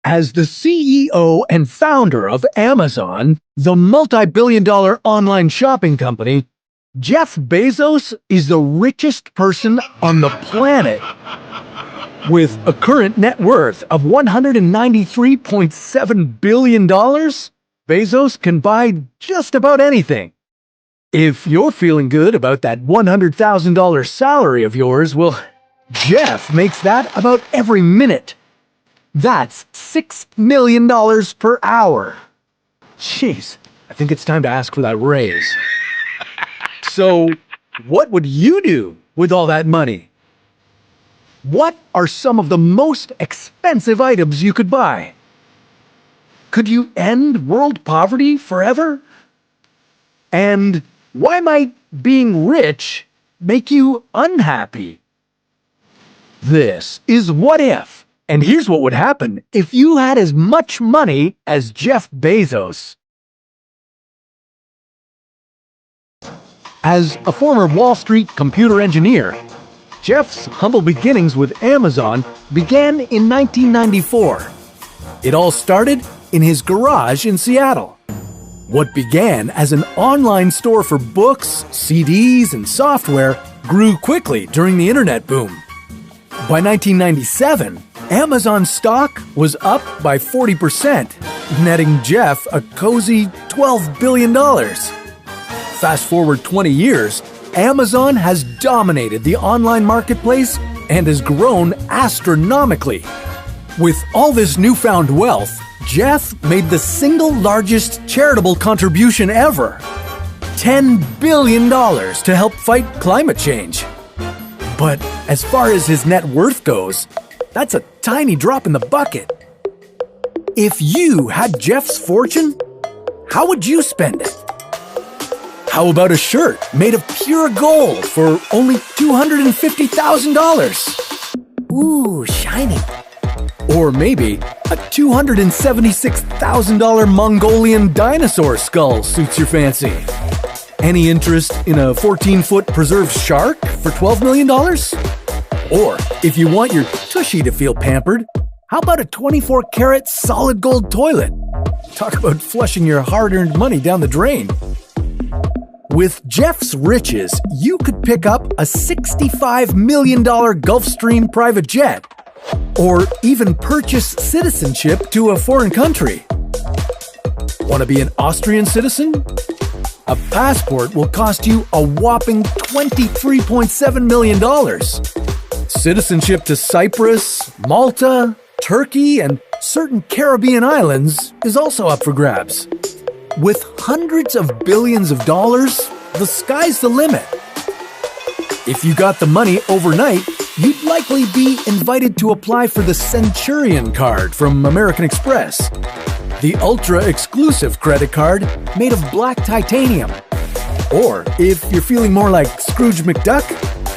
As the CEO and founder of Amazon, the multi-billion-dollar online shopping company, Jeff Bezos is the richest person on the planet. With a current net worth of $193.7 billion, Bezos can buy just about anything. If you're feeling good about that $100,000 salary of yours, well, Jeff makes that about every minute. That's $6 million per hour. Jeez, I think it's time to ask for that raise. So, what would you do with all that money? What are some of the most expensive items you could buy? Could you end world poverty forever? And why might being rich make you unhappy? This is What If. And here's what would happen if you had as much money as Jeff Bezos. As a former Wall Street computer engineer, Jeff's humble beginnings with Amazon began in 1994. It all started in his garage in Seattle. What began as an online store for books, CDs, and software grew quickly during the internet boom. By 1997, Amazon stock was up by 40%, netting Jeff a cozy $12 billion. Fast forward 20 years, Amazon has dominated the online marketplace and has grown astronomically. With all this newfound wealth, Jeff made the single largest charitable contribution ever, $10 billion to help fight climate change. But as far as his net worth goes, that's a tiny drop in the bucket. If you had Jeff's fortune, how would you spend it? How about a shirt made of pure gold for only $250,000? Ooh, shiny. Or maybe a $276,000 Mongolian dinosaur skull suits your fancy. Any interest in a 14-foot preserved shark for $12 million? Or, if you want your tushy to feel pampered, how about a 24-karat solid gold toilet? Talk about flushing your hard-earned money down the drain. With Jeff's riches, you could pick up a $65 million Gulfstream private jet, or even purchase citizenship to a foreign country. Want to be an Austrian citizen? A passport will cost you a whopping $23.7 million. Citizenship to Cyprus, Malta, Turkey, and certain Caribbean islands is also up for grabs. With hundreds of billions of dollars, the sky's the limit. If you got the money overnight, you'd likely be invited to apply for the Centurion card from American Express, the ultra-exclusive credit card made of black titanium. Or, if you're feeling more like Scrooge McDuck,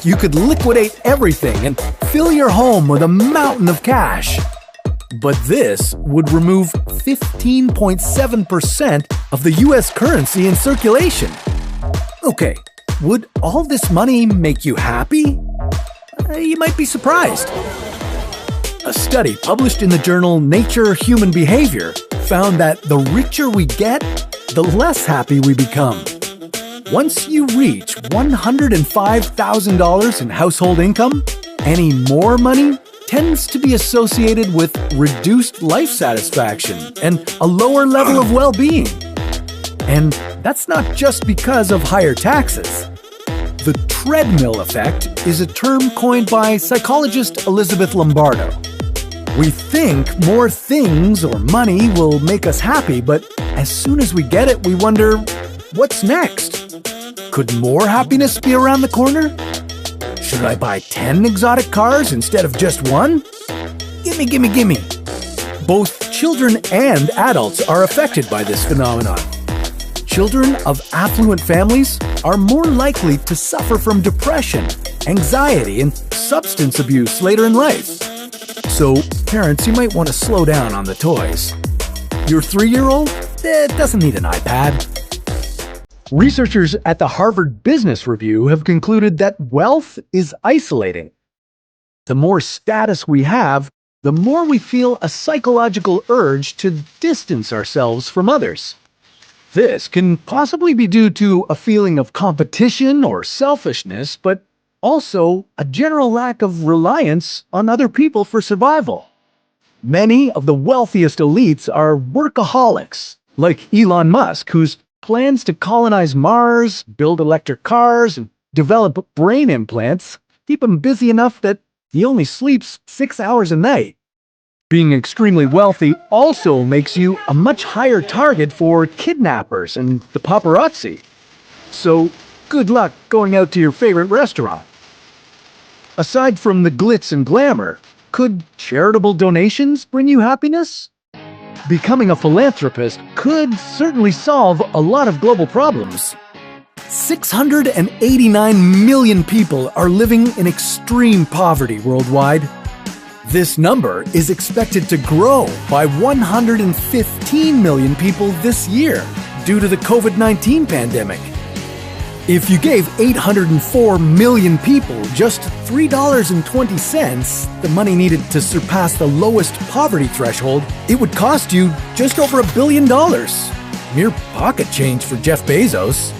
you could liquidate everything and fill your home with a mountain of cash. But this would remove 15.7% of the US currency in circulation. Okay, would all this money make you happy? You might be surprised. A study published in the journal Nature Human Behavior found that the richer we get, the less happy we become. Once you reach $105,000 in household income, any more money tends to be associated with reduced life satisfaction and a lower level of well-being. And that's not just because of higher taxes. The treadmill effect is a term coined by psychologist Elizabeth Lombardo. We think more things or money will make us happy, but as soon as we get it, we wonder, what's next? Could more happiness be around the corner? Should I buy 10 exotic cars instead of just one? Gimme, gimme, gimme. Both children and adults are affected by this phenomenon. Children of affluent families are more likely to suffer from depression, anxiety, and substance abuse later in life. So, parents, you might want to slow down on the toys. Your 3-year-old? Doesn't need an iPad. Researchers at the Harvard Business Review have concluded that wealth is isolating. The more status we have, the more we feel a psychological urge to distance ourselves from others. This can possibly be due to a feeling of competition or selfishness, but also a general lack of reliance on other people for survival. Many of the wealthiest elites are workaholics, like Elon Musk, whose plans to colonize Mars, build electric cars, and develop brain implants keep him busy enough that he only sleeps 6 hours a night. Being extremely wealthy also makes you a much higher target for kidnappers and the paparazzi. So, good luck going out to your favorite restaurant. Aside from the glitz and glamour, could charitable donations bring you happiness? Becoming a philanthropist could certainly solve a lot of global problems. 689 million people are living in extreme poverty worldwide. This number is expected to grow by 115 million people this year due to the COVID-19 pandemic. If you gave 804 million people just $3.20, the money needed to surpass the lowest poverty threshold, it would cost you just over $1 billion. Mere pocket change for Jeff Bezos.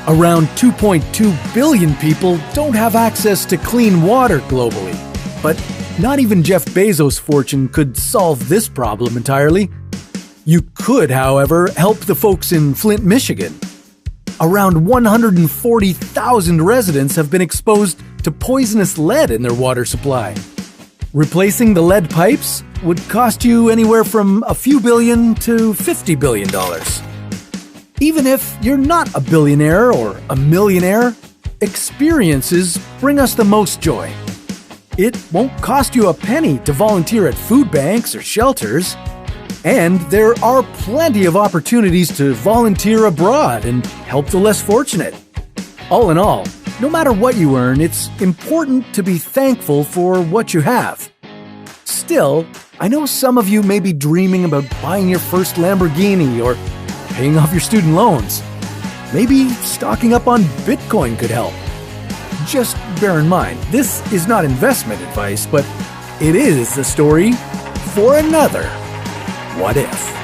Around 2.2 billion people don't have access to clean water globally. But not even Jeff Bezos' fortune could solve this problem entirely. You could, however, help the folks in Flint, Michigan. Around 140,000 residents have been exposed to poisonous lead in their water supply. Replacing the lead pipes would cost you anywhere from a few billion to $50 billion. Even if you're not a billionaire or a millionaire, experiences bring us the most joy. It won't cost you a penny to volunteer at food banks or shelters. And there are plenty of opportunities to volunteer abroad and help the less fortunate. All in all, no matter what you earn, it's important to be thankful for what you have. Still, I know some of you may be dreaming about buying your first Lamborghini or paying off your student loans. Maybe stocking up on Bitcoin could help. Just bear in mind, this is not investment advice, but it is a story for another What If.